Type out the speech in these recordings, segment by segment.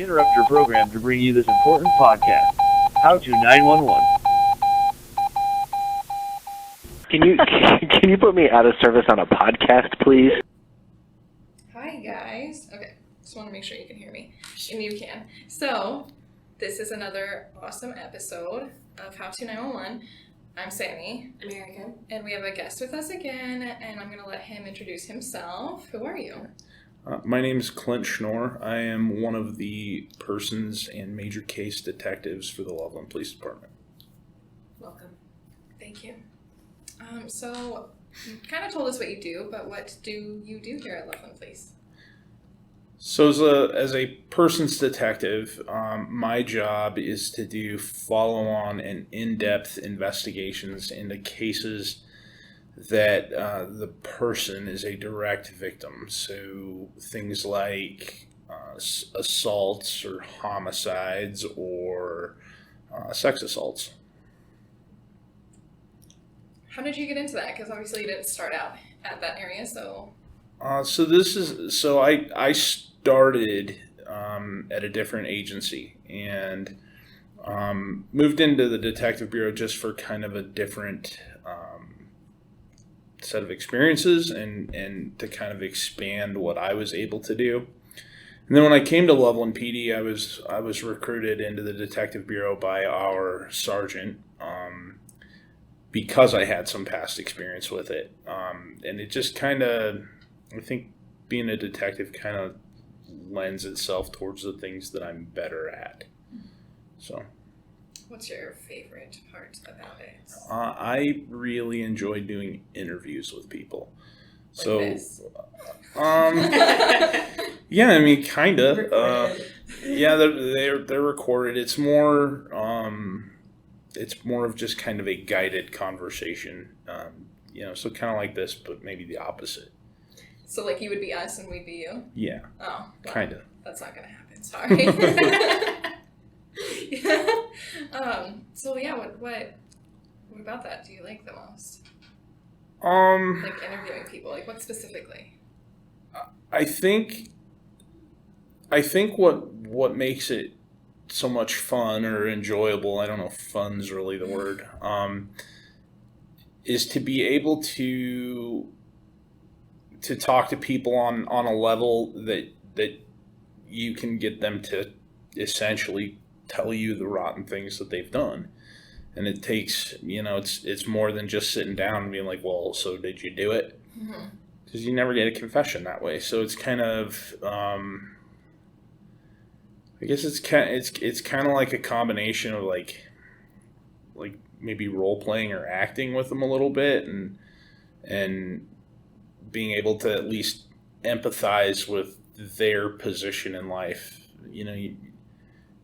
interrupt your program to bring you this important podcast. How to 911. Can you put me out of service on a podcast, please? Hi, guys. Okay, just want to make sure you can hear me. And you can. So, this is another awesome episode of How to 911. I'm Sami. I'm Erica. And we have a guest with us again, and I'm going to let him introduce himself. Who are you? My name is Clint Schnorr. I am one of the persons and major case detectives for the Loveland Police Department. Welcome. Thank you. So, you kind of told us what you do, but what do you do here at Loveland Police? So as a person's detective, my job is to do follow-on and in-depth investigations into cases that the person is a direct victim. So things like assaults or homicides or sex assaults. How did you get into that? Because obviously you didn't start out at that area, so... I started at a different agency and moved into the detective bureau just for kind of a different set of experiences and to kind of expand what I was able to do. And then when I came to Loveland PD, I was recruited into the detective bureau by our sergeant because I had some past experience with it. And it just kind of, I think being a detective kind of lends itself towards the things that I'm better at. So, what's your favorite part about it? I really enjoy doing interviews with people. Like So, this. Yeah, I mean, kind of. Recorded. Yeah, they're recorded. It's more of just kind of a guided conversation. So kind of like this, but maybe the opposite. So, like, you would be us and we'd be you? Yeah, Oh. Well, kind of. That's not going to happen. Sorry. What about that do you like the most? Like, interviewing people. Like, what specifically? I think what makes it so much fun or enjoyable, I don't know if fun's really the word, is to be able to talk to people on a level that you can get them to essentially tell you the rotten things that they've done. And it takes, it's more than just sitting down and being like, well, so did you do it? Because you never get a confession that way. So it's kind of, I guess it's kind of like a combination of like maybe role playing or acting with them a little bit and being able to at least empathize with their position in life.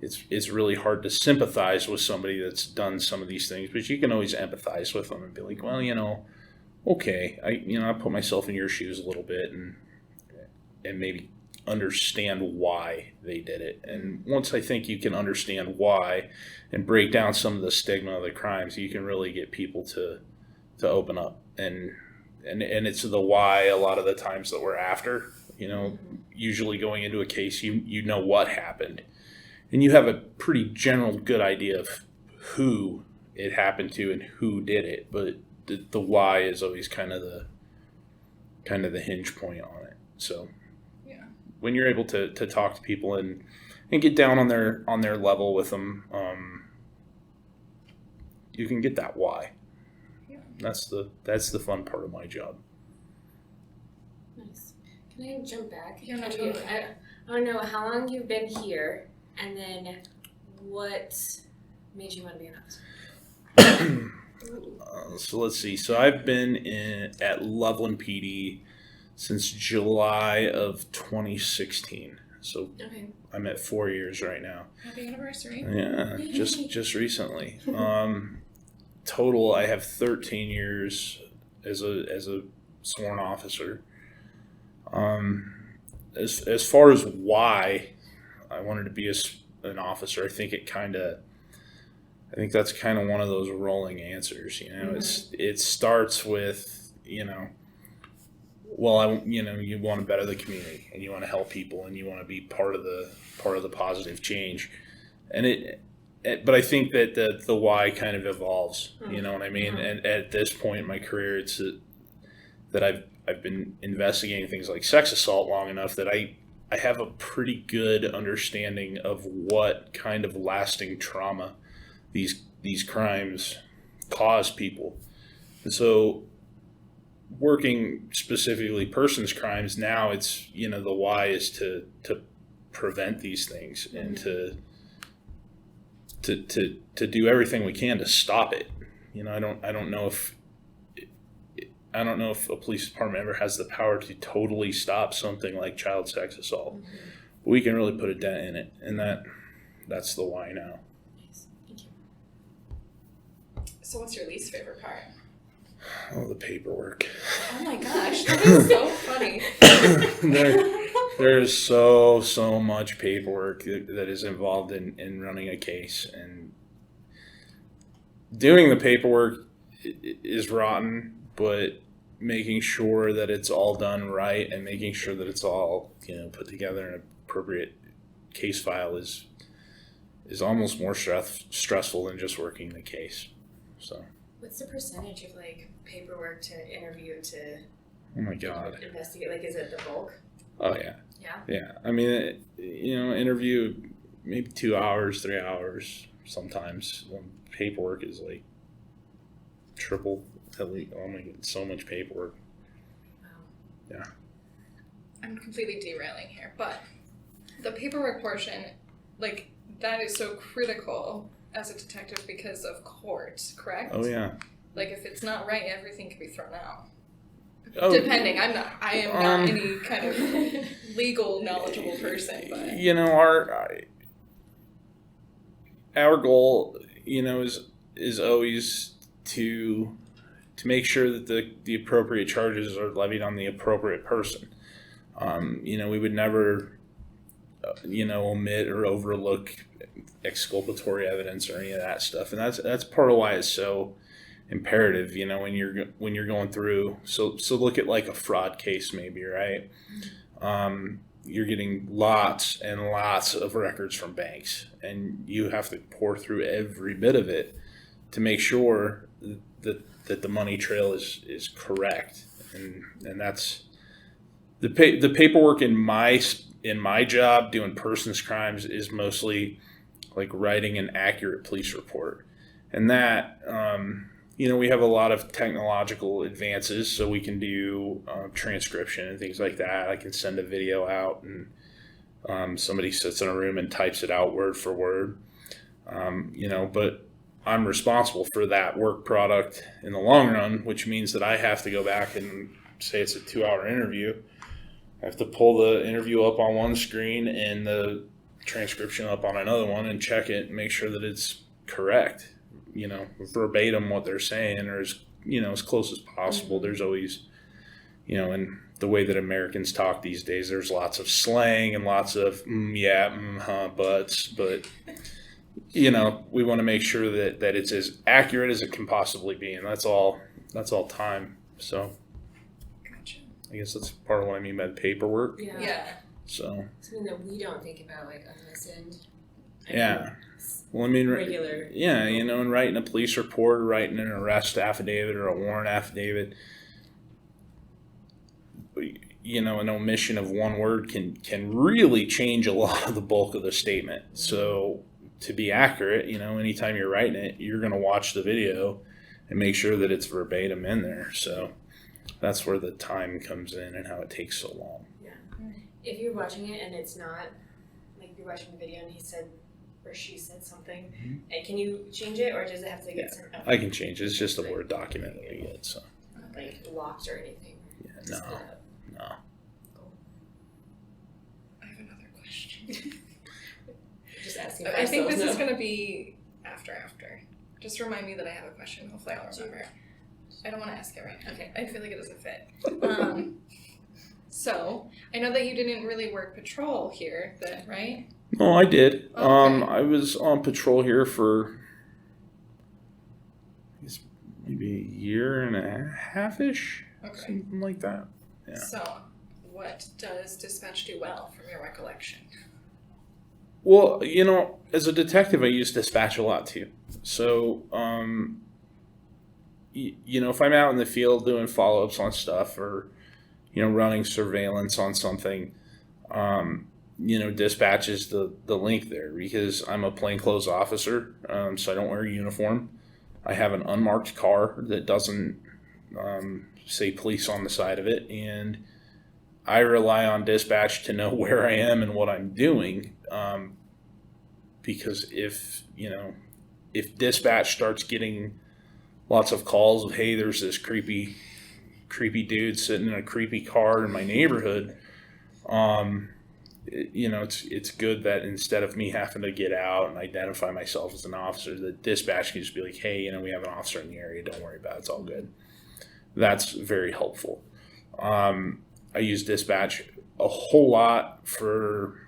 It's really hard to sympathize with somebody that's done some of these things, but you can always empathize with them and be like, well, okay, I put myself in your shoes a little bit and maybe understand why they did it. And once I think you can understand why and break down some of the stigma of the crimes, you can really get people to open up. And it's the why a lot of the times that we're after. Usually going into a case, you know what happened. And you have a pretty general good idea of who it happened to and who did it. But the why is always kind of the hinge point on it. So Yeah. when you're able to talk to people and get down on their level with them, you can get that why. Yeah. That's the fun part of my job. Nice. Can I jump back? Yeah, no, I totally. want to know how long you've been here, and then what made you want to be an officer? So let's see. So I've been at Loveland PD since July of 2016. So Okay. I'm at 4 years right now. Happy anniversary. Yeah, just recently. Total, I have 13 years as a sworn officer. As far as why I wanted to be an officer, I think that's kind of one of those rolling answers. Mm-hmm. It starts with well, you want to better the community and you want to help people and you want to be part of the positive change. And but I think that the why kind of evolves, you know what I mean? And at this point in my career, it's that I've been investigating things like sex assault long enough that I have a pretty good understanding of what kind of lasting trauma these crimes cause people. And so working specifically persons crimes now, it's, the why is to prevent these things and to do everything we can to stop it. I don't know if a police department ever has the power to totally stop something like child sex assault. But we can really put a dent in it, and that's the why now. Nice. Thank you. So what's your least favorite part? Oh, the paperwork. Oh my gosh, that is so funny. There's so much paperwork that is involved in running a case, and doing the paperwork is rotten, but making sure that it's all done right and making sure that it's all put together in an appropriate case file is almost more stressful than just working the case. So What's the percentage of paperwork to interview to oh my god, investigate? Is it the bulk? oh yeah. Yeah. I mean, interview maybe 2 hours, 3 hours sometimes. When paperwork is triple, at least. Oh my god, so much paperwork. Wow. Yeah. I'm completely derailing here, but the paperwork portion, that is so critical as a detective because of court, correct? Oh yeah. If it's not right, everything can be thrown out. Oh, Depending, I am not any kind of legal knowledgeable person, but our goal, is always to make sure that the appropriate charges are levied on the appropriate person. We would never, omit or overlook exculpatory evidence or any of that stuff, and that's part of why it's so imperative. When you're going through, so look at a fraud case maybe, right? You're getting lots and lots of records from banks, and you have to pour through every bit of it to make sure that the money trail is correct, and that's the paperwork in my job doing persons crimes is mostly writing an accurate police report, and that we have a lot of technological advances, so we can do transcription and things like that. I can send a video out, and somebody sits in a room and types it out word for word. But I'm responsible for that work product in the long run, which means that I have to go back and say it's a 2-hour interview. I have to pull the interview up on one screen and the transcription up on another one and check it and make sure that it's correct. Verbatim what they're saying, or as close as possible. There's always, in the way that Americans talk these days, there's lots of slang and lots of buts, but we want to make sure that it's as accurate as it can possibly be, and that's all time. So gotcha. I guess that's part of what I mean by the paperwork. Yeah. So something that we don't think about on this end. Yeah. Well, I mean, regular. Yeah, and writing a police report, or writing an arrest affidavit or a warrant affidavit, an omission of one word can really change a lot of the bulk of the statement. So to be accurate, anytime you're writing it, you're going to watch the video and make sure that it's verbatim in there. So that's where the time comes in and how it takes so long. Yeah. If you're watching it and it's not, you're watching the video and he said or she said something, and can you change it, or does it have to get sent out? I can change it. It's just a Word document that we get. So Locked or anything? Yeah, no. Cool. I have another question. Just asking. I think this is going to be after. Just remind me that I have a question. Hopefully I'll remember. I don't want to ask it right now. Okay. I feel like it doesn't fit. So, I know that you didn't really work patrol here then, right? No, I did. Okay. I was on patrol here for maybe a year and a half-ish, Okay. something like that. Yeah. Yeah. So, what does dispatch do well from your recollection? Well, as a detective, I use dispatch a lot too. So, if I'm out in the field doing follow-ups on stuff or, running surveillance on something, dispatch is the link there because I'm a plainclothes officer, so I don't wear a uniform. I have an unmarked car that doesn't say police on the side of it, and I rely on dispatch to know where I am and what I'm doing, because if dispatch starts getting lots of calls of, hey, there's this creepy dude sitting in a creepy car in my neighborhood, it's good that instead of me having to get out and identify myself as an officer, the dispatch can just be like, hey, we have an officer in the area, don't worry about it, it's all good. That's very helpful. I use dispatch a whole lot for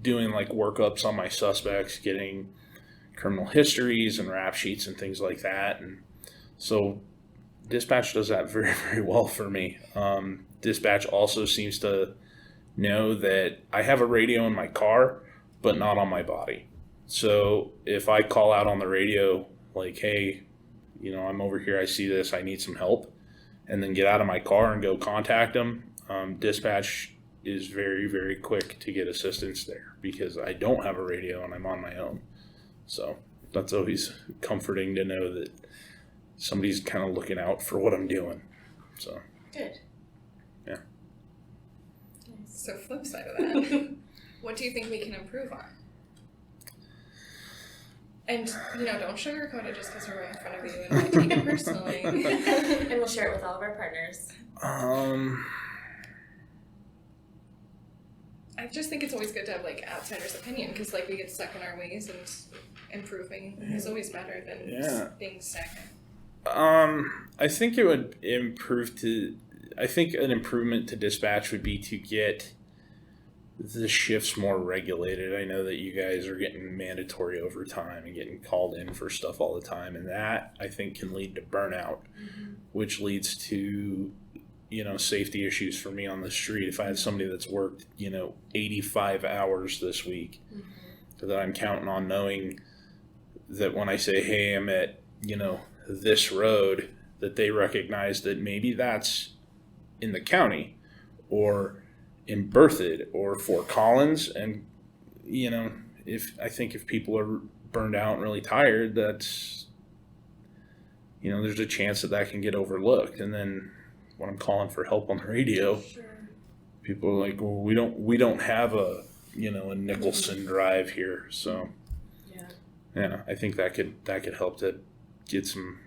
doing like workups on my suspects, getting criminal histories and rap sheets and things like that. And so dispatch does that very, very well for me. Dispatch also seems to know that I have a radio in my car, but not on my body. So if I call out on the radio, like, hey, I'm over here, I see this, I need some help, and then get out of my car and go contact them, dispatch is very, very quick to get assistance there because I don't have a radio and I'm on my own. So that's always comforting to know that somebody's kind of looking out for what I'm doing. So Good. Yeah. So, flip side of that, what do you think we can improve on? And, don't sugarcoat it just because we're right in front of you and might take it personally. And we'll share it with all of our partners. I just think it's always good to have, outsiders' opinion because, we get stuck in our ways and improving is always better than being stagnant. I think it would I think an improvement to dispatch would be to get the shifts more regulated. I know that you guys are getting mandatory overtime and getting called in for stuff all the time, and that I think can lead to burnout, which leads to safety issues for me on the street. If I have somebody that's worked 85 hours this week, that I'm counting on knowing that when I say, hey, I'm at this road, that they recognize that maybe that's in the county or in Berthoud or Fort Collins. And, if people are burned out and really tired, that's, there's a chance that can get overlooked. And then when I'm calling for help on the radio, people are like, well, we don't have a Nicholson drive here. So yeah, I think that could help to get some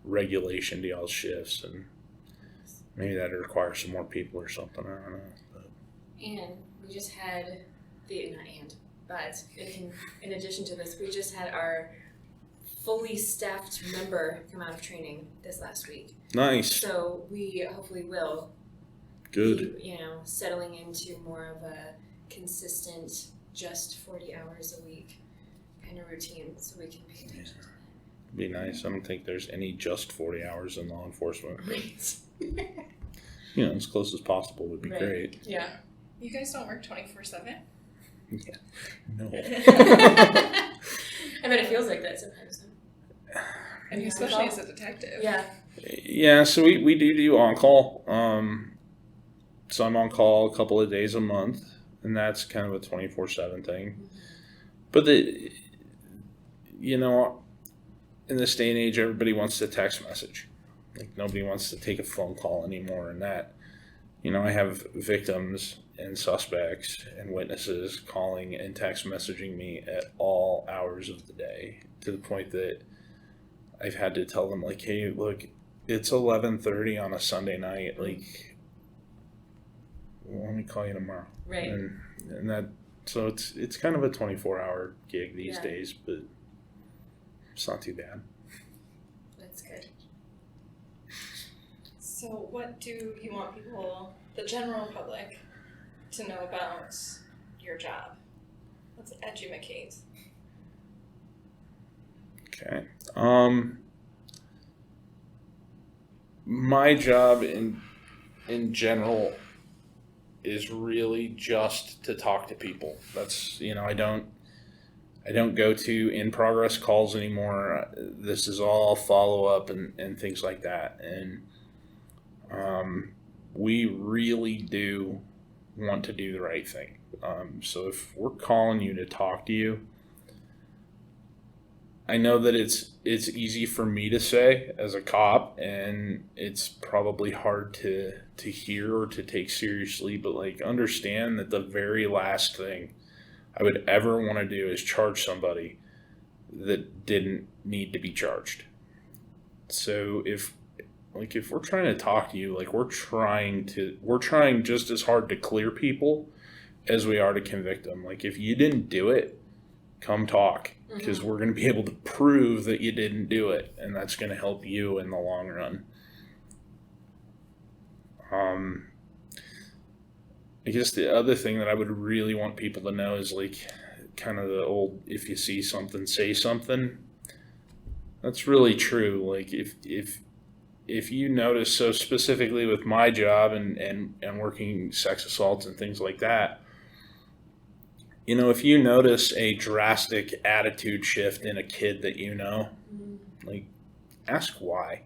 regulation to y'all's shifts, and maybe that'd require some more people or something. I don't know. But. And we just had in addition to this, we just had our fully staffed member come out of training this last week. Nice. So we hopefully will be, settling into more of a consistent, just 40 hours a week kind of routine, so we can pay attention to that. Be nice. I don't think there's any just 40 hours in law enforcement. Right. As close as possible would be great. Yeah. You guys don't work 24/7? Yeah. No. I bet it feels like that sometimes. And especially as a detective. Yeah. Yeah, so we do on-call. So I'm on call a couple of days a month, and that's kind of a 24/7 thing. But in this day and age, everybody wants to text message. Nobody wants to take a phone call anymore, and that, I have victims and suspects and witnesses calling and text messaging me at all hours of the day, to the point that I've had to tell them, hey, look, it's 11:30 on a Sunday night, let me call you tomorrow. Right. And that, so it's kind of a 24-hour gig these days, but it's not too bad. That's good. So what do you want people, the general public, to know about your job? Let's educate. Okay. my job in general is really just to talk to people. That's, I don't go to in progress calls anymore. This is all follow up and things like that. And we really do want to do the right thing. So if we're calling you to talk to you, I know that it's easy for me to say as a cop, and it's probably hard to hear or to take seriously, but like understand that the very last thing I would ever want to do is charge somebody that didn't need to be charged. So if we're trying to talk to you, like we're trying just as hard to clear people as we are to convict them. Like if you didn't do it, come talk, because we're going to be able to prove that you didn't do it, and that's going to help you in the long run. I guess the other thing that I would really want people to know is like kind of the old, if you see something, say something. That's really true. Like if you notice, so specifically with my job and working sex assaults and things like that, if you notice a drastic attitude shift in a kid that like ask why.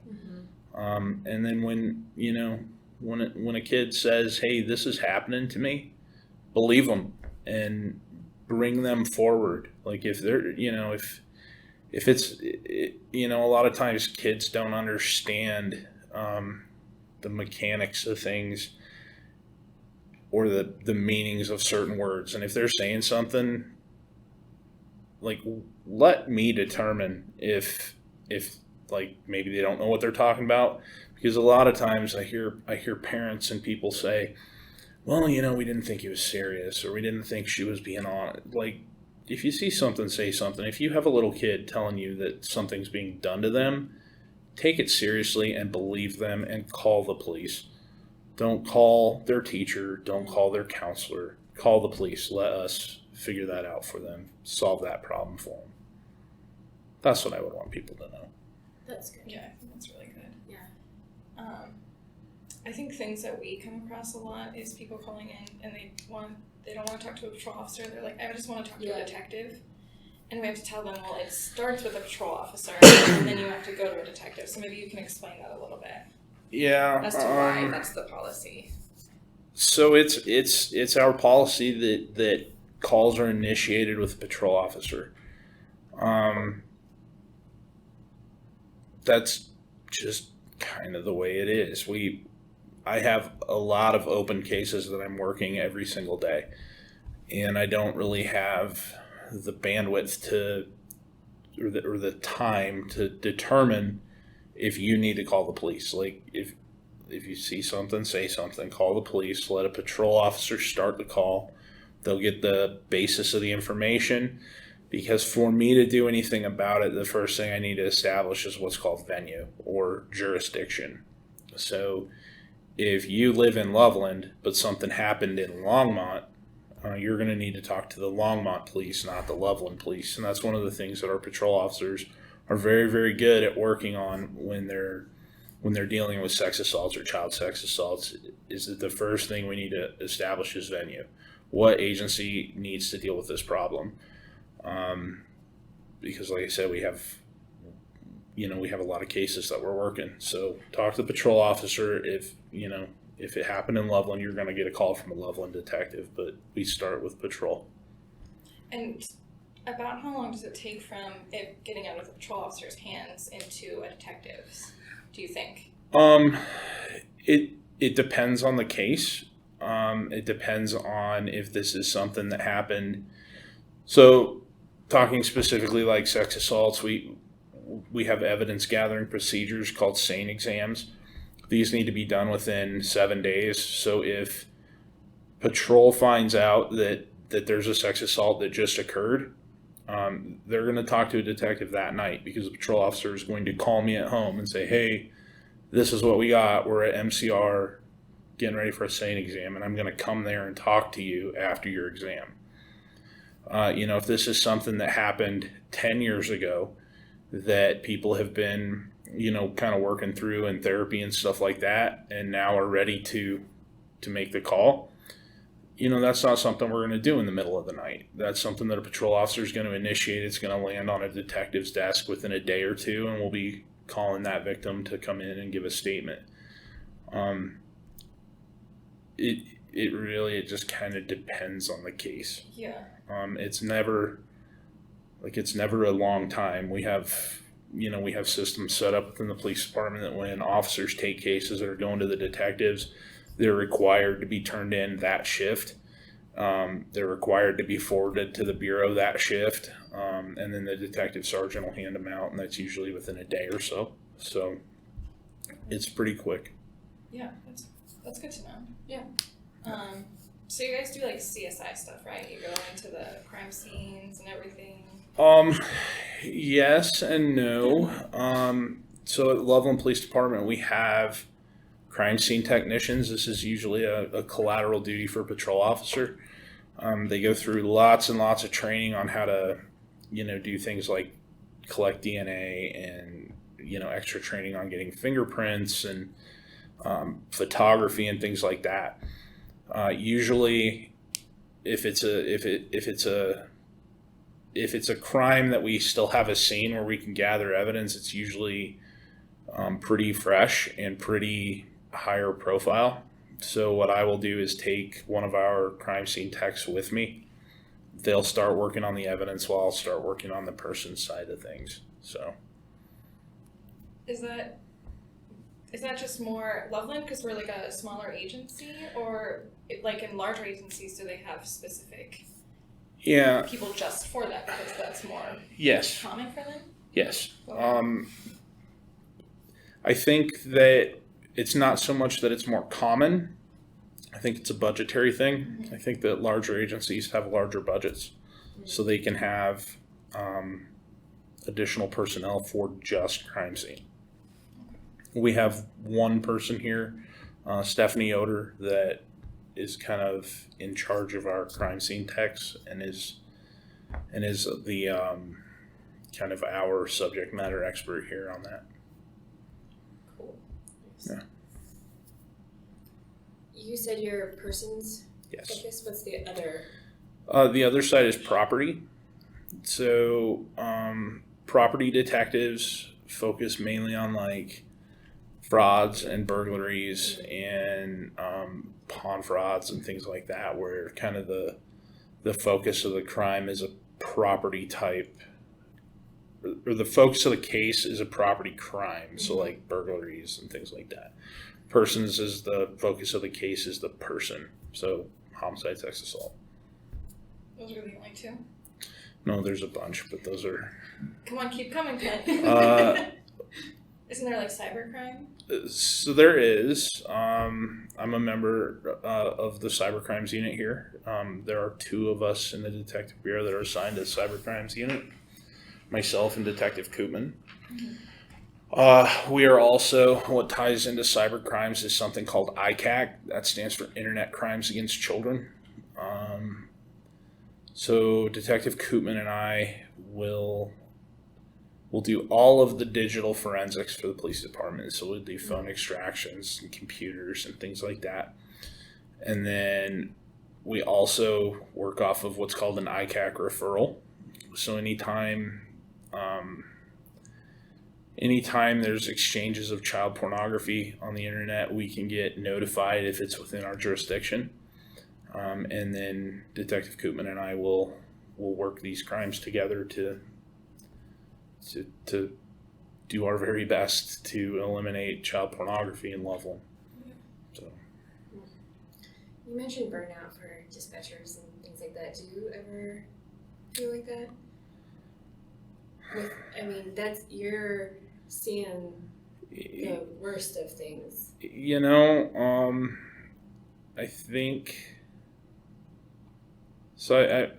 And then when a kid says, hey, this is happening to me, believe them and bring them forward. Like if they're, if it's, a lot of times kids don't understand the mechanics of things or the meanings of certain words. And if they're saying something, like let me determine if like maybe they don't know what they're talking about. Because a lot of times I hear parents and people say, well, we didn't think he was serious, or we didn't think she was being on it. Like, if you see something, say something. If you have a little kid telling you that something's being done to them, take it seriously and believe them and call the police. Don't call their teacher. Don't call their counselor. Call the police. Let us figure that out for them. Solve that problem for them. That's what I would want people to know. That's good. Yeah, I think that's really good. Yeah. I think things that we come across a lot is people calling in and they don't want to talk to a patrol officer. They're like, I just want to talk to a detective. And we have to tell them, well, it starts with a patrol officer and then you have to go to a detective. So maybe you can explain that a little bit. Yeah. As to why that's the policy. So it's our policy that calls are initiated with a patrol officer. That's just kind of the way it is. I have a lot of open cases that I'm working every single day, and I don't really have the bandwidth or the time to determine if you need to call the police. Like if you see something, say something, call the police, let a patrol officer start the call. They'll get the basis of the information, because for me to do anything about it, the first thing I need to establish is what's called venue or jurisdiction. So if you live in Loveland, but something happened in Longmont, you're going to need to talk to the Longmont police, not the Loveland police. And that's one of the things that our patrol officers are very, very good at working on when they're dealing with sex assaults or child sex assaults, is that the first thing we need to establish is venue. What agency needs to deal with this problem? Because like I said, we have a lot of cases that we're working. So talk to the patrol officer. If it happened in Loveland, you're going to get a call from a Loveland detective, but we start with patrol. And about how long does it take from it getting out of the patrol officer's hands into a detective's, do you think? It depends on the case. It depends on if this is something that happened. So talking specifically like sex assaults, we have evidence gathering procedures called SANE exams. These need to be done within 7 days. So if patrol finds out that there's a sex assault that just occurred, they're going to talk to a detective that night, because the patrol officer is going to call me at home and say, hey, this is what we got. We're at MCR getting ready for a SANE exam, and I'm going to come there and talk to you after your exam. If this is something that happened 10 years ago that people have been kind of working through in therapy and stuff like that, and now are ready to make the call, that's not something we're going to do in the middle of the night. That's something that a patrol officer is going to initiate. It's going to land on a detective's desk within a day or two, and we'll be calling that victim to come in and give a statement. It just kind of depends on the case. Yeah. It's never a long time. We have systems set up within the police department that when officers take cases that are going to the detectives, they're required to be turned in that shift. They're required to be forwarded to the bureau that shift. And then the detective sergeant will hand them out, and that's usually within a day or so. So it's pretty quick. Yeah, that's good to know. Yeah. So you guys do like CSI stuff, right? You go into the crime scenes and everything. Yes and no. So at Loveland Police Department, we have crime scene technicians. This is usually a collateral duty for a patrol officer. They go through lots and lots of training on how to, do things like collect DNA and, extra training on getting fingerprints and photography and things like that. Usually, if it's a crime that we still have a scene where we can gather evidence, it's usually pretty fresh and pretty higher profile. So what I will do is take one of our crime scene techs with me. They'll start working on the evidence while I'll start working on the person's side of things. So Is that just more Loveland because we're like a smaller agency, or like in larger agencies, do they have specific people just for that because that's more common for them? Yes. I think that it's not so much that it's more common. I think it's a budgetary thing. Mm-hmm. I think that larger agencies have larger budgets, so they can have additional personnel for just crime scene. We have one person here, Stephanie Yoder, that is kind of in charge of our crime scene techs and is the kind of our subject matter expert here on that. Cool. Yeah. You said your person's Yes. focus. What's the other? The other side is property. So property detectives focus mainly on like frauds and burglaries and pawn frauds and things like that, where kind of the focus of the crime is a property type, or the focus of the case is a property crime. So like burglaries and things like that. Persons is the focus of the case is the person. So homicide, sex assault. Those are the only two. No, there's a bunch, but those are. Come on, keep coming, Ken. Isn't there like cybercrime? So there is. I'm a member of the cybercrimes unit here. There are two of us in the detective bureau that are assigned to the cybercrimes unit. Myself and Detective Koopman. We are also, what ties into cybercrimes is something called ICAC. That stands for Internet Crimes Against Children. So Detective Koopman and I will do all of the digital forensics for the police department. So we'll do phone extractions and computers and things like that. And then we also work off of what's called an ICAC referral. So anytime there's exchanges of child pornography on the internet, we can get notified if it's within our jurisdiction. And then Detective Koopman and I will work these crimes together to do our very best to eliminate child pornography in Loveland. So. You mentioned burnout for dispatchers and things like that. Do you ever feel like that? You're seeing the worst of things. I think so.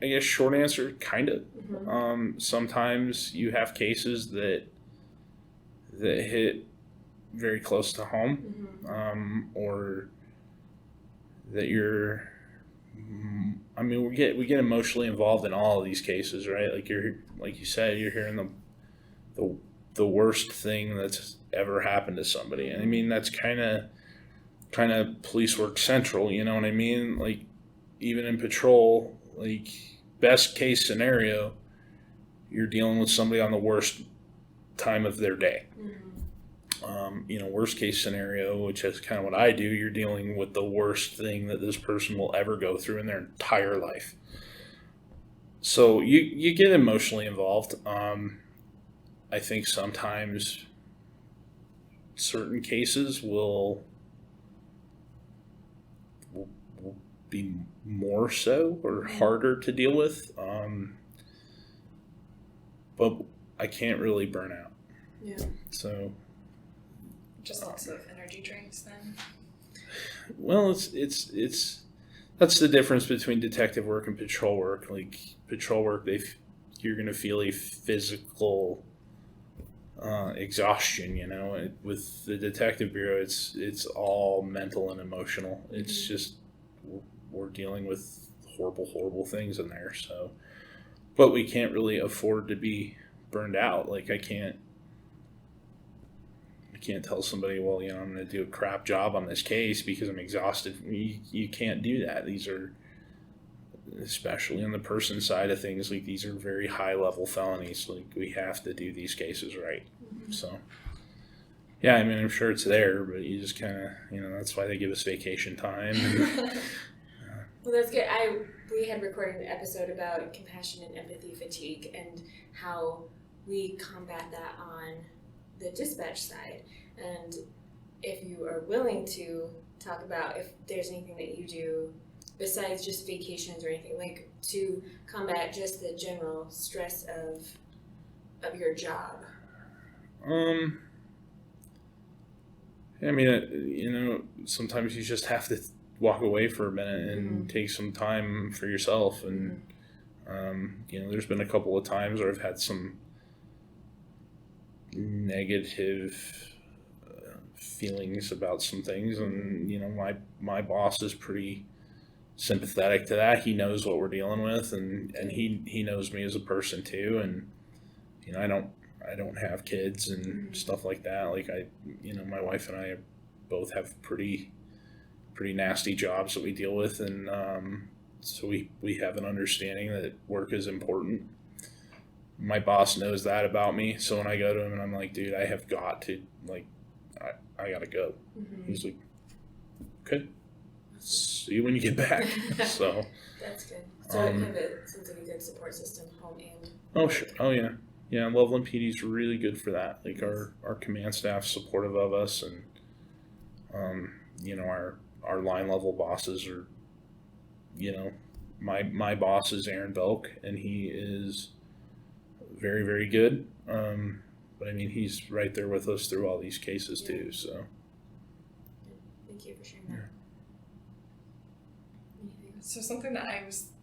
I guess short answer, kind of. Mm-hmm. Sometimes you have cases that hit very close to home, mm-hmm. Or that we get emotionally involved in all of these cases, right? Like you said, you're hearing the worst thing that's ever happened to somebody. And I mean, that's kind of police work central, you know what I mean? Like, even in patrol, like, best case scenario, you're dealing with somebody on the worst time of their day. Worst case scenario, which is kind of what I do, you're dealing with the worst thing that this person will ever go through in their entire life. So you get emotionally involved. I think sometimes certain cases will be more so or harder to deal with. But I can't really burn out. Yeah. So. Just lots of energy drinks then. Well, it's that's the difference between detective work and patrol work. Like, patrol work, you're gonna feel a physical exhaustion. With the detective bureau, it's all mental and emotional. It's just we're dealing with horrible things in there. So, but we can't really afford to be burned out. Like, I can't tell somebody, well, I'm going to do a crap job on this case because I'm exhausted. You can't do that. These are, especially on the person side of things, like, these are very high level felonies. Like, we have to do these cases right. So, yeah, I mean, I'm sure it's there, but you just kind of, that's why they give us vacation time. Well, that's good. We had recorded an episode about compassion and empathy fatigue and how we combat that on the dispatch side. And if you are willing to talk about if there's anything that you do besides just vacations or anything, like, to combat just the general stress of your job. I mean, sometimes you just have to walk away for a minute and take some time for yourself. And, there's been a couple of times where I've had some negative feelings about some things, and my boss is pretty sympathetic to that. He knows what we're dealing with, and he knows me as a person too. And I don't have kids and stuff like that. Like, my wife and I both have pretty nasty jobs that we deal with, and so we have an understanding that work is important. My boss knows that about me, so when I go to him and I'm like, dude, I have got to, like, I gotta go. He's like, okay, see you when you get back. So that's good. So you have seems like a good support system, home and. Oh sure. Oh yeah. Loveland PD is really good for that. Like, our command staff's supportive of us, and our line level bosses are, my boss is Aaron Belk, and he is very, very good. But I mean, he's right there with us through all these cases too. So. Thank you for sharing that. So something that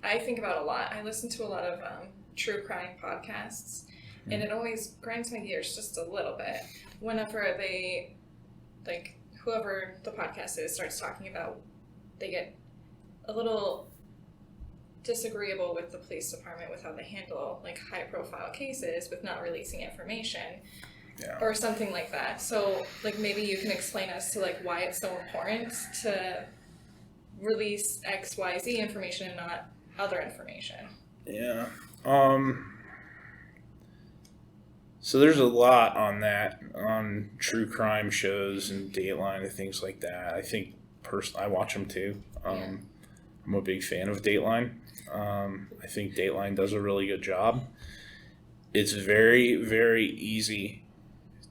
I think about a lot. I listen to a lot of true crime podcasts, and it always grinds my gears just a little bit whenever they, like, whoever the podcast is starts talking about, they get a little disagreeable with the police department with how they handle, like, high profile cases with not releasing information or something like that. So, like, maybe you can explain us to, like, why it's so important to release XYZ information and not other information. Yeah. So there's a lot on that, on true crime shows and Dateline and things like that. I think I watch them too. I'm a big fan of Dateline. I think Dateline does a really good job. It's very, very easy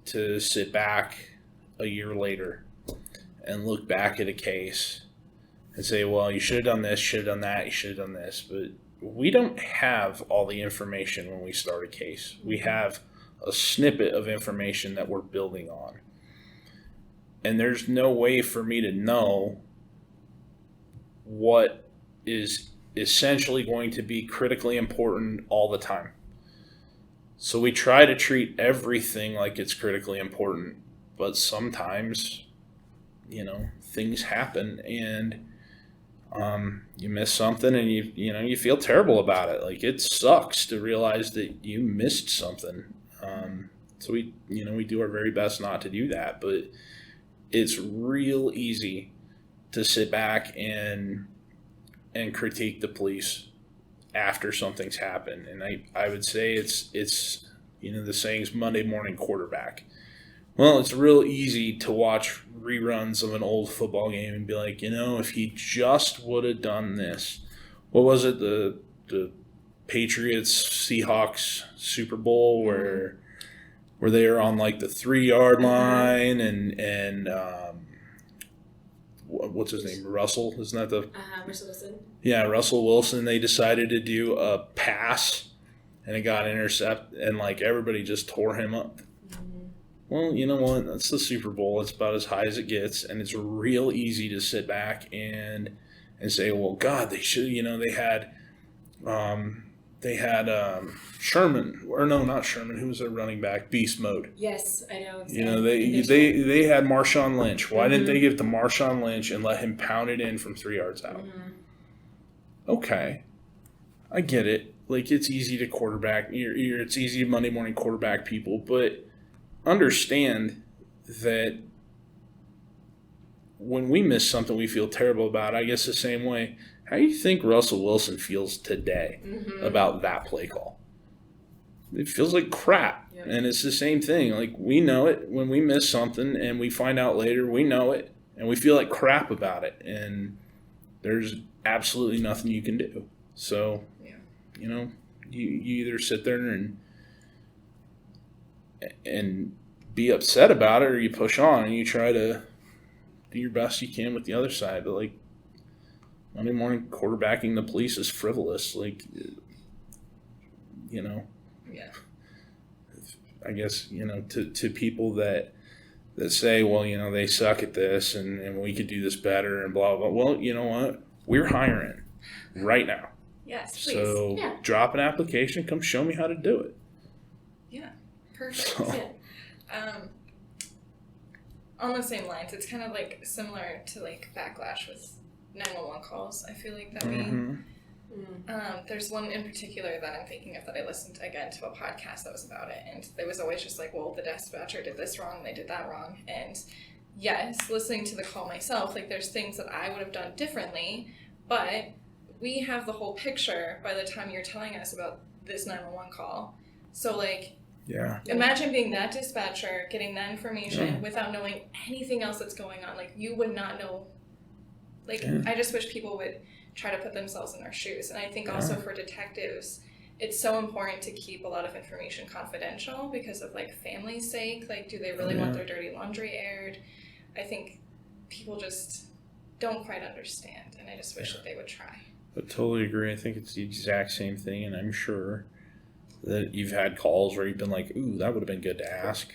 to sit back a year later and look back at a case and say, well, you should have done this, should have done that, you should have done this. But we don't have all the information when we start a case. We have a snippet of information that we're building on. And there's no way for me to know what is essentially going to be critically important all the time. So we try to treat everything like it's critically important, but sometimes, things happen, and you miss something, and you feel terrible about it. Like, it sucks to realize that you missed something. So we do our very best not to do that, but it's real easy to sit back and critique the police after something's happened. And I would say it's the saying's Monday morning quarterback. Well, it's real easy to watch reruns of an old football game and be like, if he just would have done this. What was it? The Patriots Seahawks Super Bowl where they are on like the 3-yard line and what's his name? Russell? Isn't that the Russell Wilson? Yeah, Russell Wilson. They decided to do a pass and it got intercepted and like everybody just tore him up. Well, you know what? That's the Super Bowl. It's about as high as it gets, and it's real easy to sit back and say, "Well, God, they should." They had Sherman, or no, not Sherman. Who was their running back? Beast mode. Yes, I know. Exactly. They had Marshawn Lynch. Why didn't they give to Marshawn Lynch and let him pound it in from 3 yards out? Okay, I get it. Like it's easy to quarterback. It's easy to Monday morning quarterback people, but understand that when we miss something we feel terrible about, I guess the same way. How do you think Russell Wilson feels today about that play call? It feels like crap. Yep. And it's the same thing. Like we know it when we miss something and we find out later, we know it and we feel like crap about it. And there's absolutely nothing you can do. So, you either sit there and be upset about it, or you push on and you try to do your best you can with the other side. But like Monday morning quarterbacking the police is frivolous. Like, Yeah. I guess, to people that say, well, they suck at this and we could do this better and blah, blah. Well, you know what? We're hiring right now. Yes, please. So drop an application, come show me how to do it. Yeah, perfect. So. Yeah. On the same lines, it's kind of like similar to like Backlash with 911 calls. I feel like that there's one in particular that I'm thinking of that I listened again to a podcast that was about it, and it was always just like, well, the dispatcher did this wrong, they did that wrong, and yes, listening to the call myself, like there's things that I would have done differently, but we have the whole picture by the time you're telling us about this 911 call. So like, imagine being that dispatcher, getting that information without knowing anything else that's going on. Like you would not know. Like I just wish people would try to put themselves in our shoes. And I think also for detectives, it's so important to keep a lot of information confidential because of like family's sake. Like, do they really want their dirty laundry aired? I think people just don't quite understand, and I just wish that they would try. I totally agree. I think it's the exact same thing, and I'm sure that you've had calls where you've been like, ooh, that would have been good to ask.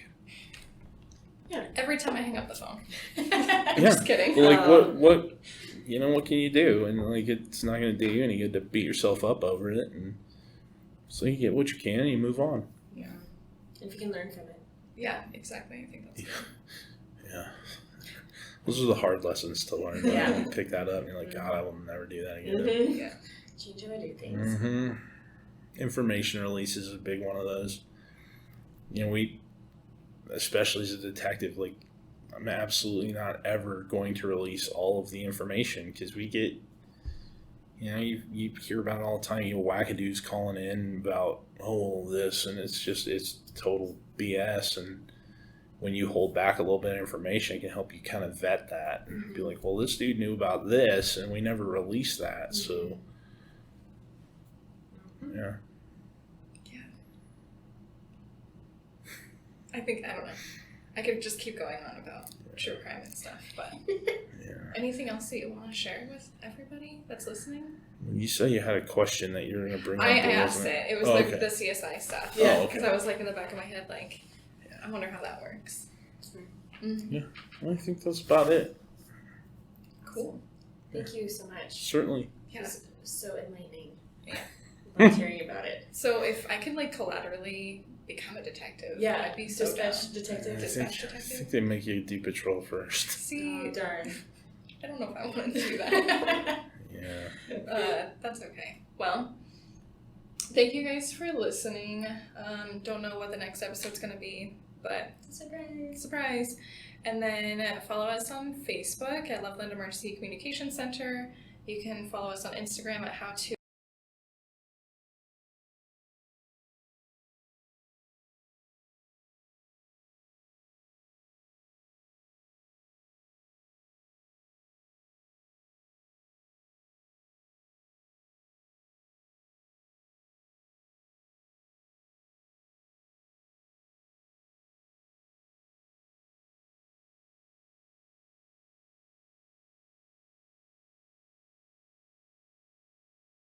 Yeah, every time I hang up the phone. I'm just kidding. Well, like, what can you do? And like, it's not going to do you any good to beat yourself up over it. And so you get what you can and you move on. Yeah. And if you can learn from it. Yeah, exactly. I think that's good. Yeah. Those are the hard lessons to learn. Yeah. You pick that up and you're like, God, I will never do that again. Yeah. Change how I do things. Information release is a big one of those. We, especially as a detective, like, I'm absolutely not ever going to release all of the information because we get, you hear about it all the time. Wackadoos calling in about, this, and it's total BS. And when you hold back a little bit of information, it can help you kind of vet that and be like, well, this dude knew about this, and we never released that. So, yeah. I don't know. I could just keep going on about true crime and stuff, but anything else that you want to share with everybody that's listening? You say you had a question that you were going to bring up. I asked it. It was the CSI stuff. Yeah. Because I was like in the back of my head, like, I wonder how that works. Yeah. Well, I think that's about it. Cool. Thank you so much. Certainly. Yeah. It was so enlightening. Yeah. Loved hearing about it. So if I could like collaterally become a detective, I'd be so dispatch detective. I think they make you do patrol first. See, darn. I don't know if I wanted to do that. Yeah. That's okay. Well, thank you guys for listening. Don't know what the next episode's gonna be, but surprise. And then follow us on Facebook at Loveland Emergency Communication Center. You can follow us on Instagram at